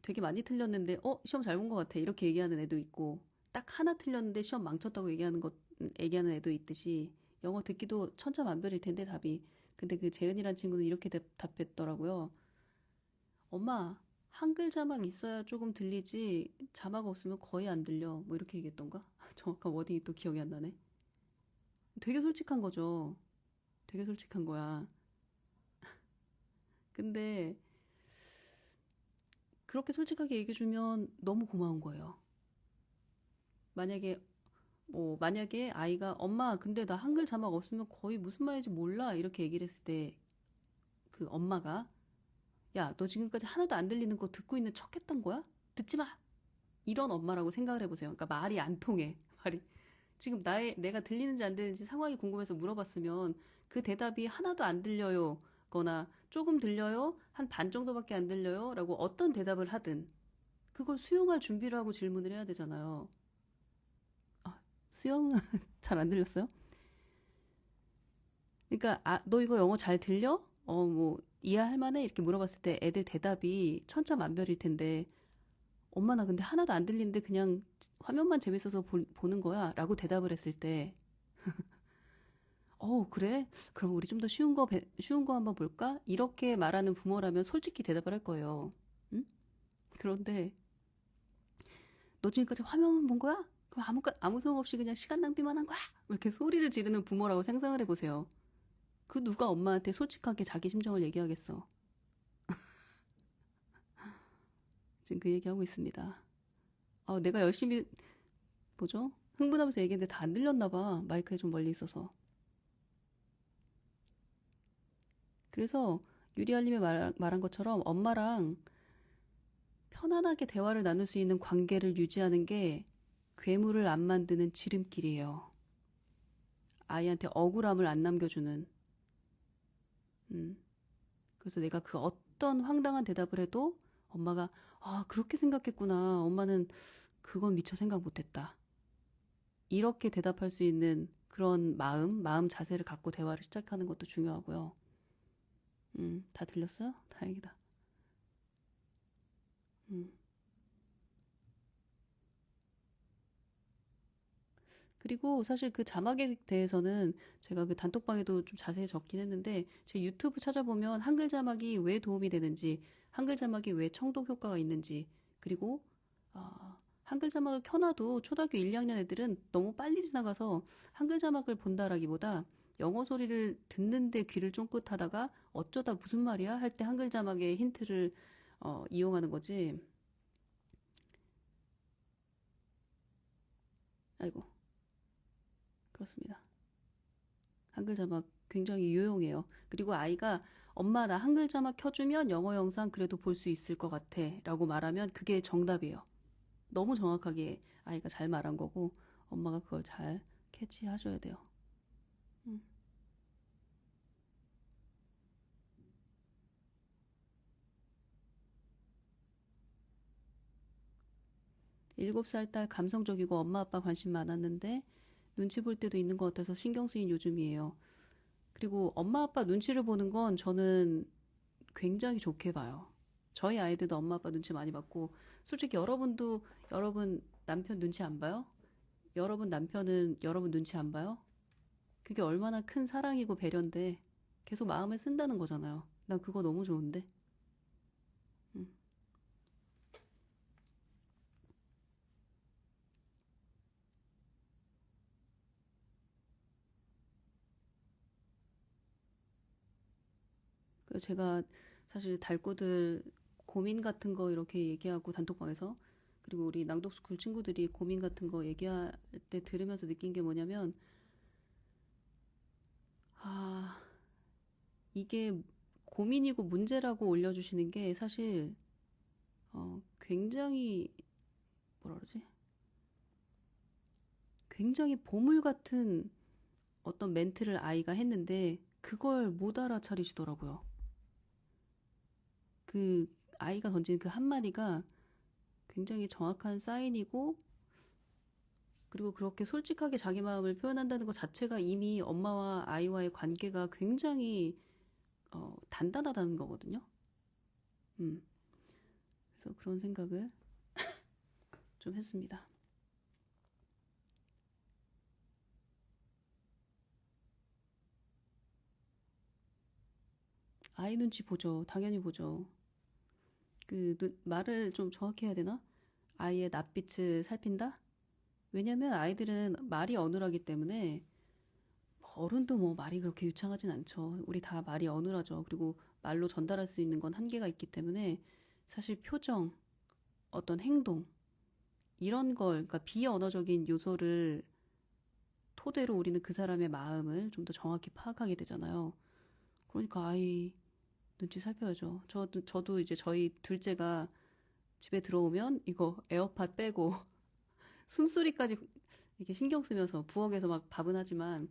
되게 많이 틀렸는데, 시험 잘 본 것 같아. 이렇게 얘기하는 애도 있고, 딱 하나 틀렸는데 시험 망쳤다고 얘기하는 애도 있듯이, 영어 듣기도 천차만별일 텐데, 답이. 근데 그 재은이란 친구는 이렇게 답했더라고요. 엄마, 한글 자막 있어야 조금 들리지, 자막 없으면 거의 안 들려. 뭐 이렇게 얘기했던가? 정확한 워딩이 또 기억이 안 나네. 되게 솔직한 거죠. 되게 솔직한 거야. 근데 그렇게 솔직하게 얘기해주면 너무 고마운 거예요. 만약에 뭐 만약에 아이가 엄마 근데 나 한글 자막 없으면 거의 무슨 말인지 몰라 이렇게 얘기를 했을 때 그 엄마가 야, 너 지금까지 하나도 안 들리는 거 듣고 있는 척 했던 거야? 듣지 마! 이런 엄마라고 생각을 해보세요. 그러니까 말이 안 통해. 말이. 지금 내가 들리는지 안 들리는지 상황이 궁금해서 물어봤으면 그 대답이 하나도 안 들려요. 거나 조금 들려요? 한 반 정도밖에 안 들려요? 라고 어떤 대답을 하든 그걸 수용할 준비를 하고 질문을 해야 되잖아요. 아, 수영은 잘 안 들렸어요? 그러니까 너 이거 영어 잘 들려? 뭐 이해할 만해? 이렇게 물어봤을 때 애들 대답이 천차만별일 텐데 엄마 나 근데 하나도 안 들리는데 그냥 화면만 재밌어서 보는 거야 라고 대답을 했을 때 그래? 그럼 우리 좀 더 쉬운 거 한번 볼까? 이렇게 말하는 부모라면 솔직히 대답을 할 거예요. 응? 그런데 너 지금까지 화면만 본 거야? 그럼 아무 소용 없이 그냥 시간 낭비만 한 거야? 이렇게 소리를 지르는 부모라고 상상을 해보세요. 그 누가 엄마한테 솔직하게 자기 심정을 얘기하겠어. 지금 그 얘기하고 있습니다. 내가 열심히 뭐죠? 흥분하면서 얘기했는데 다 안 들렸나 봐. 마이크에 좀 멀리 있어서. 그래서 유리알님이 말한 것처럼 엄마랑 편안하게 대화를 나눌 수 있는 관계를 유지하는 게 괴물을 안 만드는 지름길이에요. 아이한테 억울함을 안 남겨주는. 음. 그래서 내가 그 어떤 황당한 대답을 해도 엄마가 그렇게 생각했구나. 엄마는 그건 미처 생각 못했다. 이렇게 대답할 수 있는 그런 마음 자세를 갖고 대화를 시작하는 것도 중요하고요. 다 들렸어요? 다행이다. 음. 그리고 사실 그 자막에 대해서는 제가 그 단톡방에도 좀 자세히 적긴 했는데 제 유튜브 찾아보면 한글 자막이 왜 도움이 되는지, 한글 자막이 왜 청독 효과가 있는지, 그리고 한글 자막을 켜놔도 초등학교 1, 2학년 애들은 너무 빨리 지나가서 한글 자막을 본다라기보다 영어 소리를 듣는데 귀를 쫑긋하다가 어쩌다 무슨 말이야 할 때 한글 자막의 힌트를 이용하는 거지. 아이고, 그렇습니다. 한글 자막 굉장히 유용해요. 그리고 아이가 엄마 나 한글 자막 켜주면 영어 영상 그래도 볼 수 있을 것 같아 라고 말하면 그게 정답이에요. 너무 정확하게 아이가 잘 말한 거고 엄마가 그걸 잘 캐치하셔야 돼요. 음. 7살 딸 감성적이고 엄마 아빠 관심 많았는데 눈치 볼 때도 있는 것 같아서 신경 쓰인 요즘이에요. 그리고 엄마 아빠 눈치를 보는 건 저는 굉장히 좋게 봐요. 저희 아이들도 엄마 아빠 눈치 많이 봤고 솔직히 여러분도 여러분 남편 눈치 안 봐요? 여러분 남편은 여러분 눈치 안 봐요? 그게 얼마나 큰 사랑이고 배려인데 계속 마음을 쓴다는 거잖아요. 난 그거 너무 좋은데. 음. 그래서 제가 사실 달구들 고민 같은 거 이렇게 얘기하고 단톡방에서 그리고 우리 낭독스쿨 친구들이 고민 같은 거 얘기할 때 들으면서 느낀 게 뭐냐면 아 이게 고민이고 문제라고 올려주시는 게 사실 굉장히 뭐라 그러지? 굉장히 보물 같은 어떤 멘트를 아이가 했는데 그걸 못 알아차리시더라고요. 그 아이가 던진 그 한마디가 굉장히 정확한 사인이고 그리고 그렇게 솔직하게 자기 마음을 표현한다는 것 자체가 이미 엄마와 아이와의 관계가 굉장히 단단하다는 거거든요. 음, 그래서 그런 생각을 좀 했습니다. 아이 눈치 보죠. 당연히 보죠. 말을 좀 정확히 해야 되나? 아이의 낯빛을 살핀다? 왜냐면 아이들은 말이 어눌하기 때문에 어른도 뭐 말이 그렇게 유창하진 않죠. 우리 다 말이 어눌하죠. 그리고 말로 전달할 수 있는 건 한계가 있기 때문에 사실 표정, 어떤 행동, 이런 걸, 그러니까 비언어적인 요소를 토대로 우리는 그 사람의 마음을 좀 더 정확히 파악하게 되잖아요. 그러니까 아이 눈치 살펴야죠. 저도 이제 저희 둘째가 집에 들어오면 이거 에어팟 빼고 숨소리까지 이렇게 신경 쓰면서 부엌에서 막 밥은 하지만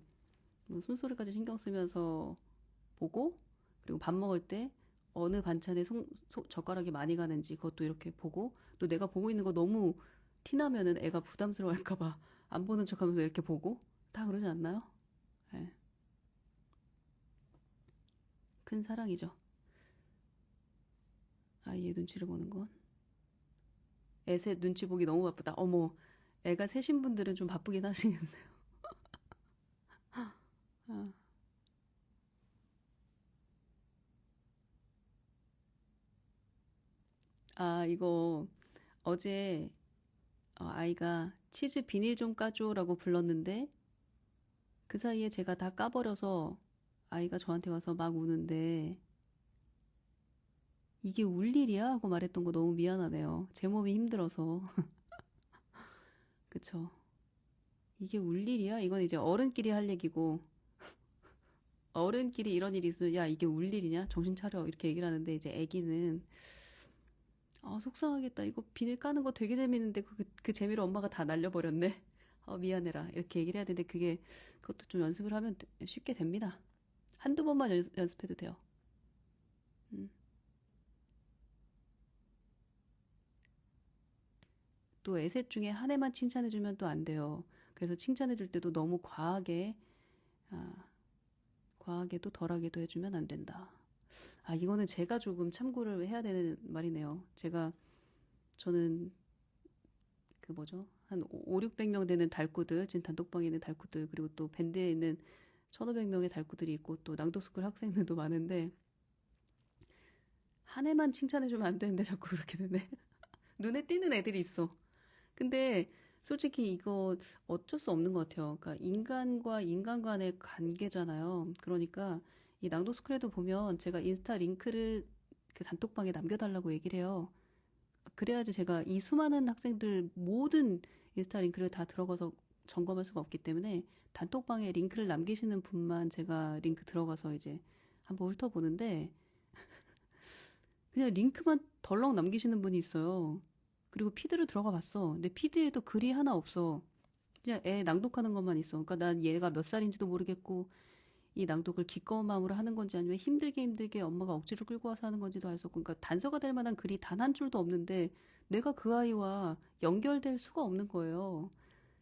뭐 숨소리까지 신경 쓰면서 보고, 그리고 밥 먹을 때 어느 반찬에 젓가락이 많이 가는지 그것도 이렇게 보고, 또 내가 보고 있는 거 너무 티나면은 애가 부담스러워할까봐 안 보는 척하면서 이렇게 보고 다 그러지 않나요? 네. 큰 사랑이죠. 아이의 눈치를 보는 건. 애새 눈치 보기 너무 바쁘다. 어머, 애가 셋인 분들은 좀 바쁘긴 하시겠네요. 아, 이거 어제 아이가 치즈 비닐 좀 까줘라고 불렀는데 그 사이에 제가 다 까버려서 아이가 저한테 와서 막 우는데 이게 울 일이야? 하고 말했던 거 너무 미안하네요. 제 몸이 힘들어서. 그쵸. 이게 울 일이야? 이건 이제 어른끼리 할 얘기고, 어른끼리 이런 일이 있으면, 야, 이게 울 일이냐? 정신 차려. 이렇게 얘기를 하는데, 이제 애기는, 속상하겠다. 이거 비닐 까는 거 되게 재밌는데, 그 재미를 엄마가 다 날려버렸네. 미안해라. 이렇게 얘기를 해야 되는데, 그것도 좀 연습을 하면 쉽게 됩니다. 한두 번만 연습해도 돼요. 음. 또 애셋 중에 한 해만 칭찬해주면 또 안 돼요. 그래서 칭찬해줄 때도 너무 아, 과하게도 덜하게도 해주면 안 된다. 이거는 제가 조금 참고를 해야 되는 말이네요. 저는 그 뭐죠? 한 5, 600명 되는 달구들, 지금 단톡방에 있는 달구들, 그리고 또 밴드에 있는 1500명의 달구들이 있고 또 낭독스쿨 학생들도 많은데 한 해만 칭찬해주면 안 되는데 자꾸 그렇게 되네. 눈에 띄는 애들이 있어. 근데 솔직히 이거 어쩔 수 없는 것 같아요. 그러니까 인간과 인간 간의 관계잖아요. 그러니까 이 낭독스쿨에도 보면 제가 인스타 링크를 그 단톡방에 남겨달라고 얘기를 해요. 그래야지 제가 이 수많은 학생들 모든 인스타 링크를 다 들어가서 점검할 수가 없기 때문에 단톡방에 링크를 남기시는 분만 제가 링크 들어가서 이제 한번 훑어보는데 그냥 링크만 덜렁 남기시는 분이 있어요. 그리고 피드를 들어가 봤어. 근데 피드에도 글이 하나 없어. 그냥 애 낭독하는 것만 있어. 그러니까 난 얘가 몇 살인지도 모르겠고 이 낭독을 기꺼운 마음으로 하는 건지 아니면 힘들게 엄마가 억지로 끌고 와서 하는 건지도 알 수 없고, 그러니까 단서가 될 만한 글이 단 한 줄도 없는데 내가 그 아이와 연결될 수가 없는 거예요.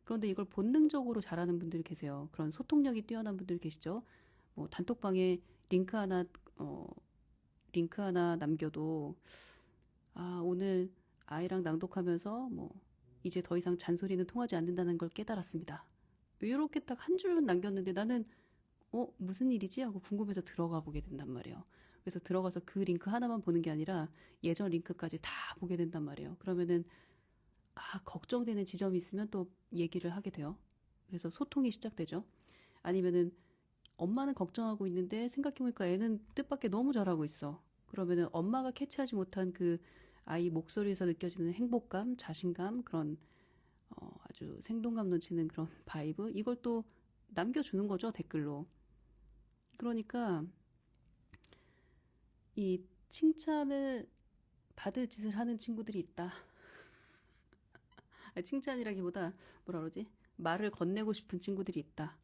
그런데 이걸 본능적으로 잘하는 분들이 계세요. 그런 소통력이 뛰어난 분들이 계시죠. 뭐 단톡방에 링크 하나 어, 링크 하나 남겨도 오늘 아이랑 낭독하면서 뭐 이제 더 이상 잔소리는 통하지 않는다는 걸 깨달았습니다. 이렇게 딱 한 줄은 남겼는데 나는 무슨 일이지? 하고 궁금해서 들어가 보게 된단 말이에요. 그래서 들어가서 그 링크 하나만 보는 게 아니라 예전 링크까지 다 보게 된단 말이에요. 그러면은 걱정되는 지점이 있으면 또 얘기를 하게 돼요. 그래서 소통이 시작되죠. 아니면은 엄마는 걱정하고 있는데 생각해보니까 애는 뜻밖의 너무 잘하고 있어. 그러면은 엄마가 캐치하지 못한 그 아이 목소리에서 느껴지는 행복감, 자신감, 그런 아주 생동감 넘치는 그런 바이브, 이걸 또 남겨주는 거죠, 댓글로. 그러니까 이 칭찬을 받을 짓을 하는 친구들이 있다. 칭찬이라기보다 뭐라 그러지? 말을 건네고 싶은 친구들이 있다.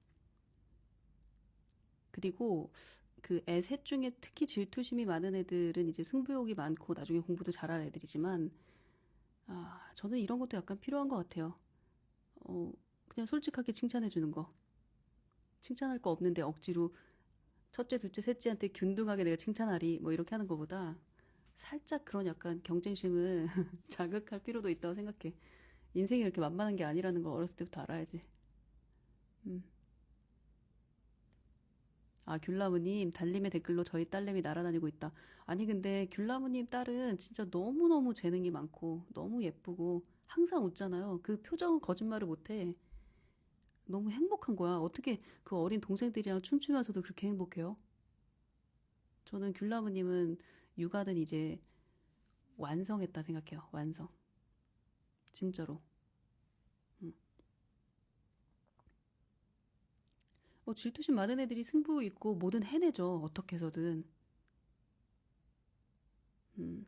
그리고 그 애 셋 중에 특히 질투심이 많은 애들은 이제 승부욕이 많고 나중에 공부도 잘하는 애들이지만 저는 이런 것도 약간 필요한 것 같아요. 그냥 솔직하게 칭찬해 주는 거. 칭찬할 거 없는데 억지로 첫째, 둘째, 셋째한테 균등하게 내가 칭찬하리 뭐 이렇게 하는 것보다 살짝 그런 약간 경쟁심을 자극할 필요도 있다고 생각해. 인생이 이렇게 만만한 게 아니라는 걸 어렸을 때부터 알아야지. 음. 귤나무님, 달님의 댓글로 저희 딸내미 날아다니고 있다. 아니, 근데 귤나무님 딸은 진짜 너무너무 재능이 많고, 너무 예쁘고, 항상 웃잖아요. 그 표정은 거짓말을 못해. 너무 행복한 거야. 어떻게 그 어린 동생들이랑 춤추면서도 그렇게 행복해요? 저는 귤나무님은 육아는 이제 완성했다 생각해요. 완성. 진짜로. 음. 질투심 많은 애들이 승부 있고 뭐든 해내죠. 어떻게 해서든. 음,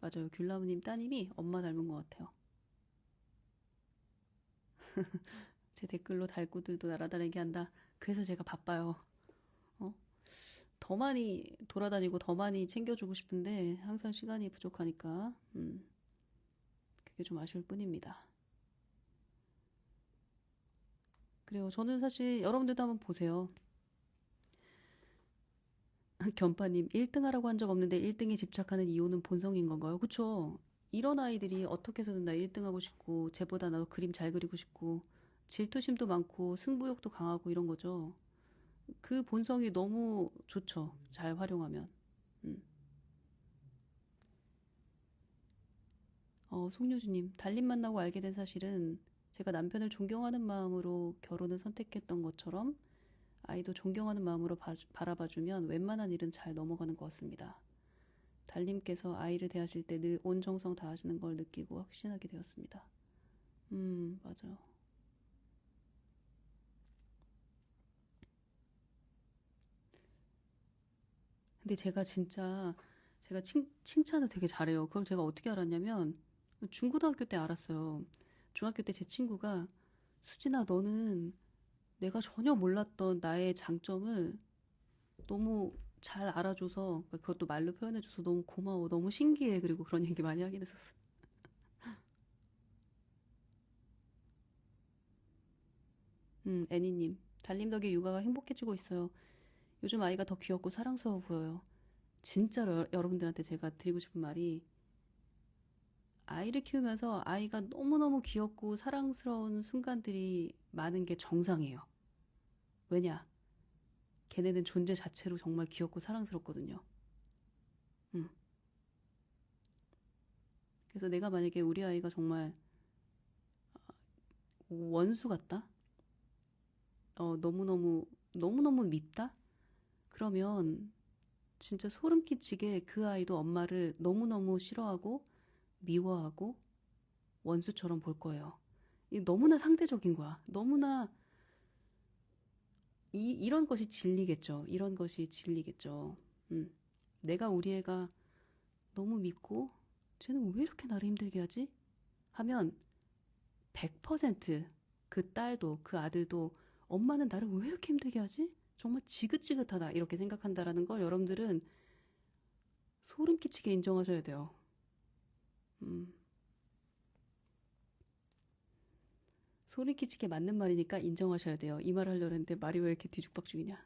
맞아요. 귤나무님 따님이 엄마 닮은 것 같아요. 제 댓글로 달구들도 날아다니게 한다. 그래서 제가 바빠요. 어? 더 많이 돌아다니고 더 많이 챙겨주고 싶은데 항상 시간이 부족하니까 그게 좀 아쉬울 뿐입니다. 그래요. 저는 사실 여러분들도 한번 보세요. 견파님 1등 하라고 한 적 없는데 1등에 집착하는 이유는 본성인 건가요? 그쵸? 이런 아이들이 어떻게 해서든 나 1등 하고 싶고 쟤보다 나도 그림 잘 그리고 싶고 질투심도 많고 승부욕도 강하고 이런 거죠. 그 본성이 너무 좋죠. 잘 활용하면. 음. 송유주님, 달님 만나고 알게 된 사실은 제가 남편을 존경하는 마음으로 결혼을 선택했던 것처럼 아이도 존경하는 마음으로 바라봐주면 웬만한 일은 잘 넘어가는 것 같습니다. 달님께서 아이를 대하실 때 늘 온 정성 다하시는 걸 느끼고 확신하게 되었습니다. 맞아요. 근데 제가 진짜 제가 칭찬을 되게 잘해요. 그걸 제가 어떻게 알았냐면 중고등학교 때 알았어요. 중학교 때 제 친구가 수진아 너는 내가 전혀 몰랐던 나의 장점을 너무 잘 알아줘서 그러니까 그것도 말로 표현해줘서 너무 고마워. 너무 신기해. 그리고 그런 얘기 많이 하긴 했었어. 애니님. 달님 덕에 육아가 행복해지고 있어요. 요즘 아이가 더 귀엽고 사랑스러워 보여요. 진짜로 여러분들한테 제가 드리고 싶은 말이 아이를 키우면서 아이가 너무너무 귀엽고 사랑스러운 순간들이 많은 게 정상이에요. 왜냐? 걔네는 존재 자체로 정말 귀엽고 사랑스럽거든요. 음. 그래서 내가 만약에 우리 아이가 정말 원수 같다? 너무너무 밉다? 그러면 진짜 소름 끼치게 그 아이도 엄마를 너무너무 싫어하고 미워하고 원수처럼 볼 거예요. 이 너무나 상대적인 거야. 너무나 이런 것이 진리겠죠. 이런 것이 진리겠죠. 음. 내가 우리 애가 너무 밉고 쟤는 왜 이렇게 나를 힘들게 하지? 하면 100%그 딸도 그 아들도 엄마는 나를 왜 이렇게 힘들게 하지? 정말 지긋지긋하다 이렇게 생각한다라는 걸 여러분들은 소름 끼치게 인정하셔야 돼요. 음, 소름 끼치게 맞는 말이니까 인정하셔야 돼요. 이 말을 하려고 했는데 말이 왜 이렇게 뒤죽박죽이냐?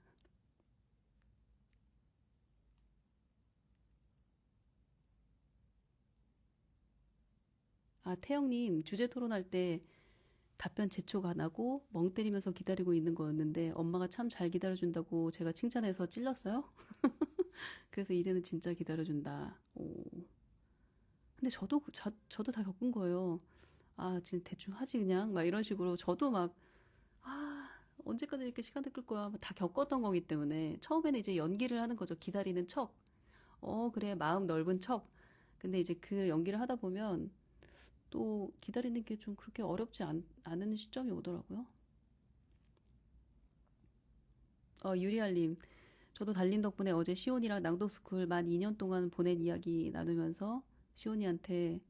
아, 태영님 주제 토론할 때 답변 재촉 안 하고 멍 때리면서 기다리고 있는 거였는데 엄마가 참 잘 기다려준다고 제가 칭찬해서 찔렀어요? 그래서 이제는 진짜 기다려준다. 오. 근데 저도 다 겪은 거예요. 아, 지금 대충 하지 그냥 막 이런 식으로 저도 막 아, 언제까지 이렇게 시간 끌 거야. 다 겪었던 거기 때문에 처음에는 이제 연기를 하는 거죠. 기다리는 척. 그래. 마음 넓은 척. 근데 이제 그 연기를 하다 보면 또 기다리는 게 좀 그렇게 어렵지 않은 시점이 오더라고요. 유리알님. 저도 달님 덕분에 어제 시온이랑 낭독스쿨 만 2년 동안 보낸 이야기 나누면서 시온이한테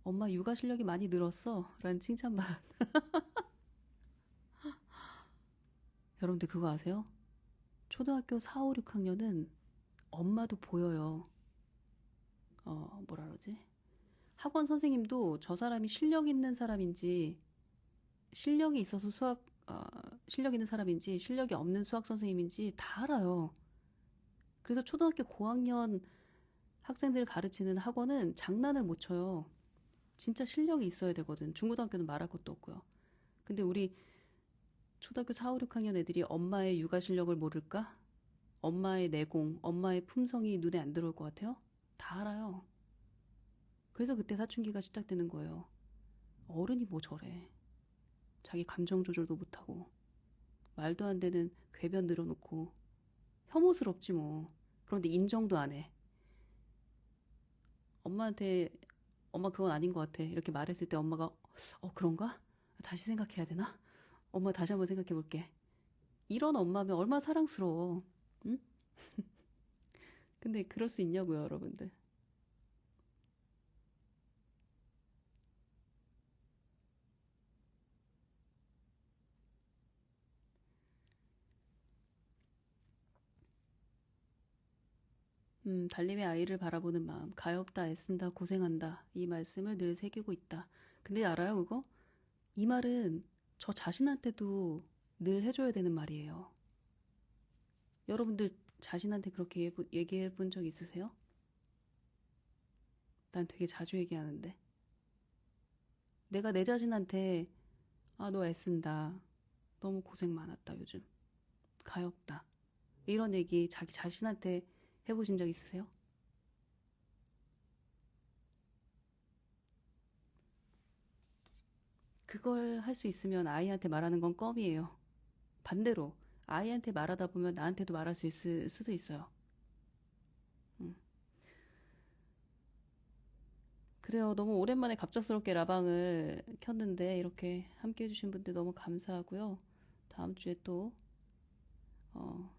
엄마 육아 실력이 많이 늘었어. 라는 칭찬받. 여러분들 그거 아세요? 초등학교 4, 5, 6학년은 엄마도 보여요. 뭐라 그러지? 학원 선생님도 저 사람이 실력 있는 사람인지, 실력이 있어서 실력 있는 사람인지, 실력이 없는 수학 선생님인지 다 알아요. 그래서 초등학교 고학년 학생들을 가르치는 학원은 장난을 못 쳐요. 진짜 실력이 있어야 되거든. 중고등학교는 말할 것도 없고요. 근데 우리 초등학교 4, 5, 6학년 애들이 엄마의 육아 실력을 모를까? 엄마의 내공, 엄마의 품성이 눈에 안 들어올 것 같아요? 다 알아요. 그래서 그때 사춘기가 시작되는 거예요. 어른이 뭐 저래. 자기 감정 조절도 못하고, 말도 안 되는 궤변 늘어놓고, 혐오스럽지 뭐. 그런데 인정도 안 해. 엄마한테, 엄마 그건 아닌 것 같아. 이렇게 말했을 때 엄마가, 그런가? 다시 생각해야 되나? 엄마 다시 한번 생각해 볼게. 이런 엄마면 얼마나 사랑스러워. 응? 근데 그럴 수 있냐고요, 여러분들. 달님의 아이를 바라보는 마음, 가엾다, 애쓴다, 고생한다. 이 말씀을 늘 새기고 있다. 근데 알아요, 그거? 이 말은 저 자신한테도 늘 해줘야 되는 말이에요. 여러분들 자신한테 그렇게 얘기해 본 적 있으세요? 난 되게 자주 얘기하는데. 내가 내 자신한테, 아, 너 애쓴다. 너무 고생 많았다, 요즘. 가엾다. 이런 얘기 자기 자신한테 해보신 적 있으세요? 그걸 할 수 있으면 아이한테 말하는 건 껌이에요. 반대로 아이한테 말하다 보면 나한테도 말할 수 있을 수도 있어요. 음. 그래요. 너무 오랜만에 갑작스럽게 라방을 켰는데 이렇게 함께 해주신 분들 너무 감사하고요. 다음 주에 또 어,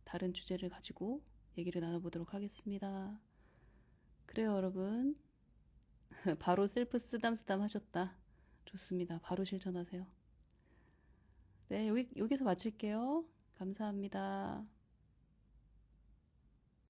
다른 주제를 가지고 얘기를 나눠보도록 하겠습니다. 그래요, 여러분. 바로 셀프 쓰담쓰담 하셨다. 좋습니다. 바로 실천하세요. 네, 여기서 마칠게요. 감사합니다.